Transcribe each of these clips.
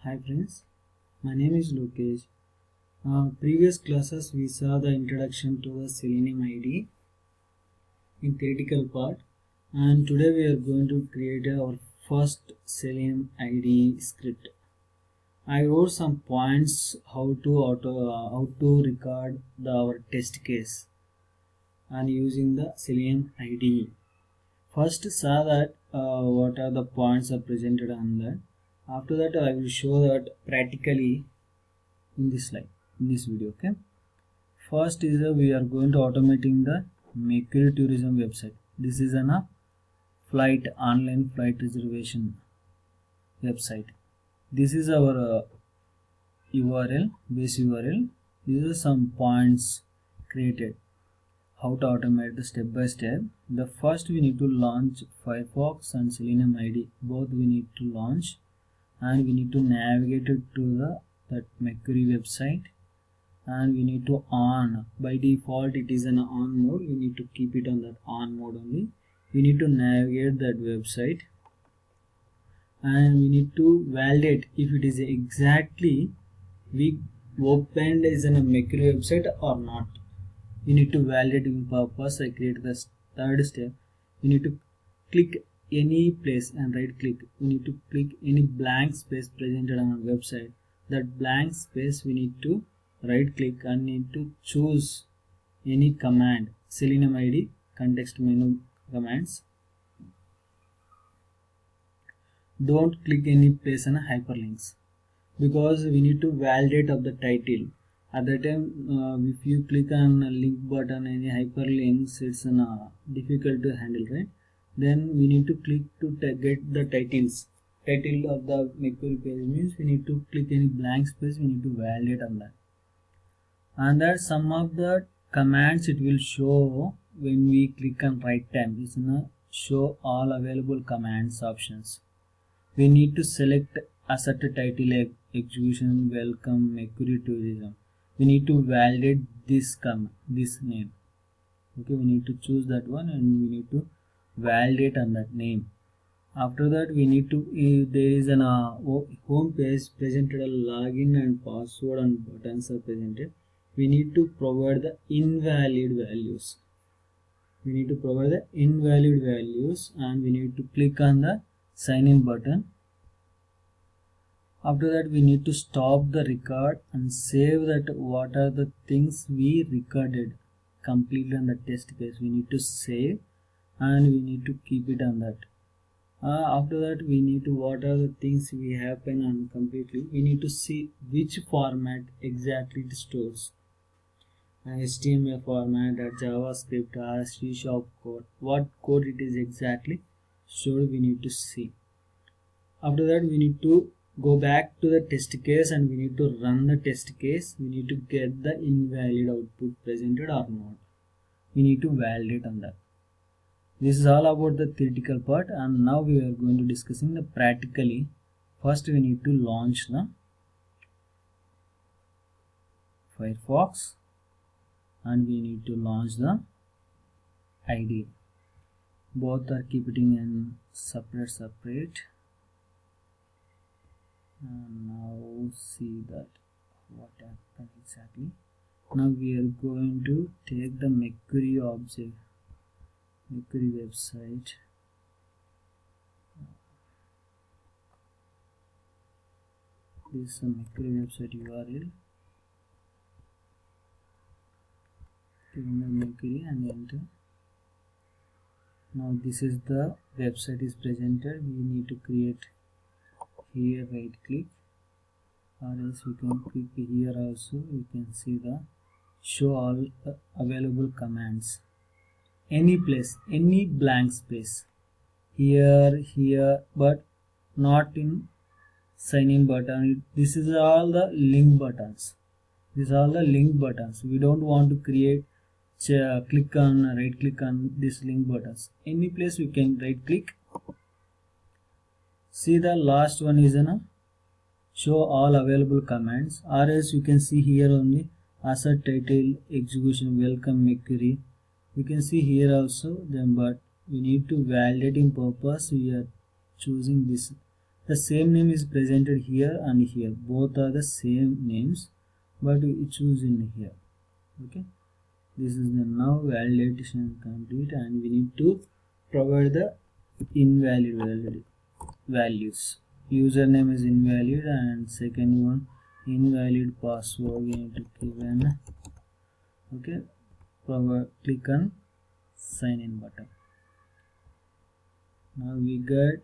Hi friends, my name is Lokesh. Previous classes we saw the introduction to the Selenium IDE in theoretical part, and today we are going to create our first Selenium IDE script. I wrote some points how to record our test case and using the Selenium IDE. First saw that what are the points are presented on that. After that I will show that practically in this slide, in this video. Okay, first is we are going to automating the Mercury tourism website. This is an online flight reservation website. This is our URL, base URL. These are some points created. How to automate the step by step. The first we need to launch Firefox and Selenium IDE. Both we need to launch, and we need to navigate it to that Mercury website, and we need to on. By default it is an on mode. We need to keep it on that on mode only. We need to navigate that website, and we need to validate if it is exactly we opened is in a Mercury website or not. We need to validate in purpose. I create the third step. We need to click any place and right click. We need to click any blank space presented on a website. That blank space we need to right click and need to choose any command. Selenium IDE context menu commands. Don't click any place on hyperlinks, because we need to validate of the title. At that time if you click on a link button, any hyperlinks, it's difficult to handle, right? Then we need to click to get the title of the Mercury page. Means we need to click any blank space. We need to validate on that, and that some of the commands it will show when we click on right time. It's gonna show all available commands options. We need to select asset title execution welcome Mercury tourism. We need to validate this name. Okay, we need to choose that one and we need to validate on that name. After that we need to, if there is an home page presented a login and password and buttons are presented, we need to provide the invalid values. We need to provide the invalid values, and we need to click on the sign in button. After that we need to stop the record and save that what are the things we recorded completely on the test case. We need to save and we need to keep it on that. After that we need to, what are the things we happen on completely, we need to see which format exactly it stores. HTML format or JavaScript or C# code, what code it is exactly stored, we need to see. After that we need to go back to the test case and we need to run the test case. We need to get the invalid output presented or not. We need to validate on that. This is all about the theoretical part, and now we are going to discussing the practically. First we need to launch the Firefox and we need to launch the IDE. Both are keeping in separate. And now see that what happened exactly. Now we are going to take the Mercury object, Mercury website. This is a Mercury website URL. Taking the Mercury and enter. Now this is the website is presented. We need to create here, right click, or else we can click here also. You can see the show all available commands. Any place, any blank space, here, but not in sign in button. This is all the link buttons. These are all the link buttons. We don't want to create right click on this link buttons. Any place we can right click. See the last one is show all available commands, or else you can see here only asset title execution welcome Mercury. You can see here also then, but we need to validating purpose we are choosing this The same name is presented here and here, both are the same names, but we choose in here. Okay, this is the now validation complete, and we need to provide the invalid values. Username is invalid, and second one invalid password we need to give an. Okay, click on sign in button. Now we get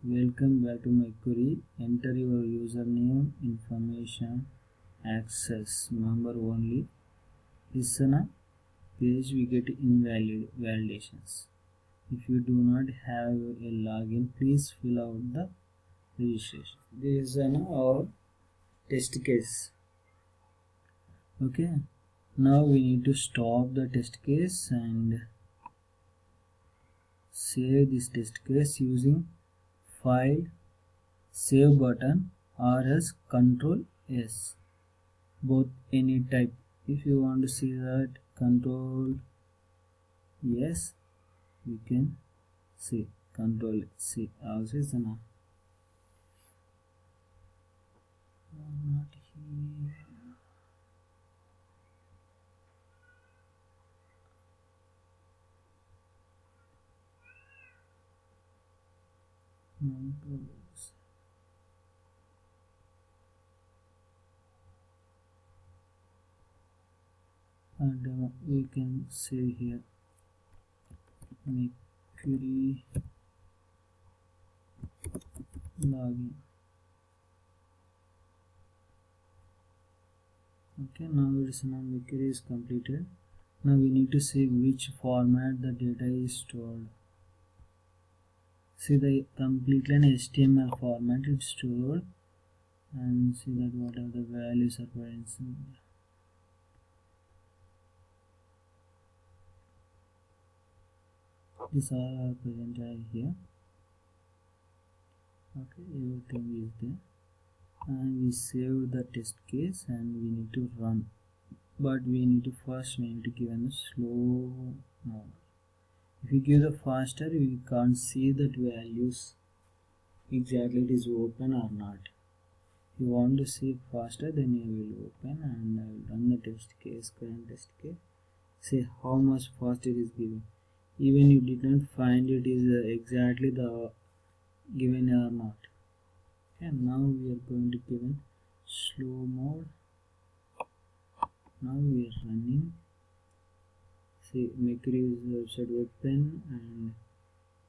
welcome back to my query. Enter your username information, access member only. This is a page we get invalid validations. If you do not have a login, please fill out the registration. This is our test case. Okay, now we need to stop the test case and save this test case using file save button or as control S, both any type. If you want to see that control yes, you can see control C also is not here. Numbers. And we can say here Mercury login. Okay, now it's now Mercury is completed. Now we need to see which format the data is stored. See the completely an HTML format is stored, and see that what are the values are present. These all are presented here. Okay, everything is there, and we save the test case and we need to run, but we need to give a slow mode. If you give the faster, you can't see that values exactly it is open or not. If you want to see faster, then you will open, and I will run the test case, current test case. See how much fast it is given. Even you did not find it is exactly the given or not. Okay, now we are going to give in slow mode. Now we are running. See, Mercury is the website open, and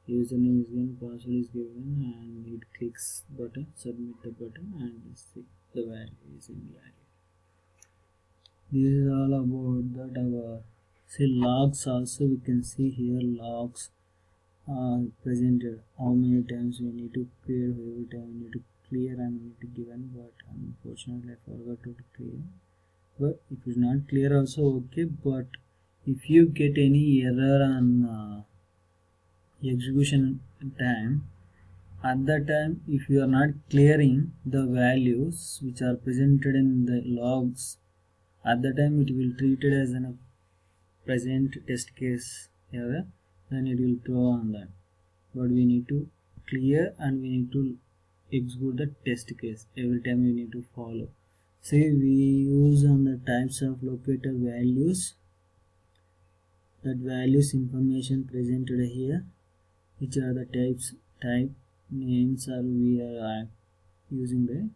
username is given, password is given, and it clicks button, submit the button, and see the value is invalid. This is all about that. Our see logs also we can see here logs are presented. How many times we need to clear, every time we need to clear and we need to given, but unfortunately I forgot to clear. But if it's not clear also okay, but if you get any error on execution time, at that time if you are not clearing the values which are presented in the logs, at that time it will treat it as a present test case error, then it will throw on that. But we need to clear and we need to execute the test case every time we need to follow. Say we use on the types of locator values, that values information presented here, which are the type names are we are using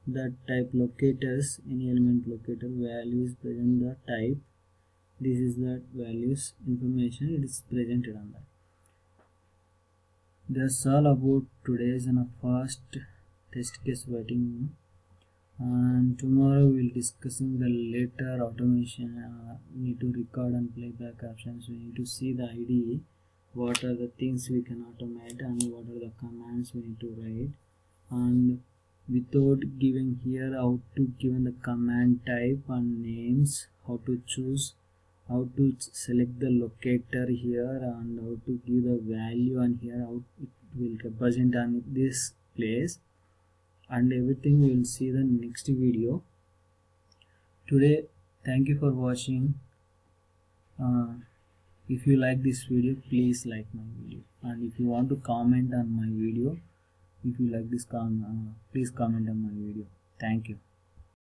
that type locators, any element locator value is present the type. This is that values information, it is presented on that. That's all about today's first test case writing, and tomorrow we'll discussing the later automation. We need to record and playback options. We need to see the IDE, what are the things we can automate and what are the commands we need to write, and without giving here how to given the command type and names, how to choose, how to select the locator here, and how to give the value, and here how it will represent on this place, and everything we will see the next video. Today, thank you for watching. If you like this video, please like my video, and if you want to comment on my video, if you like this please comment on my video. Thank you.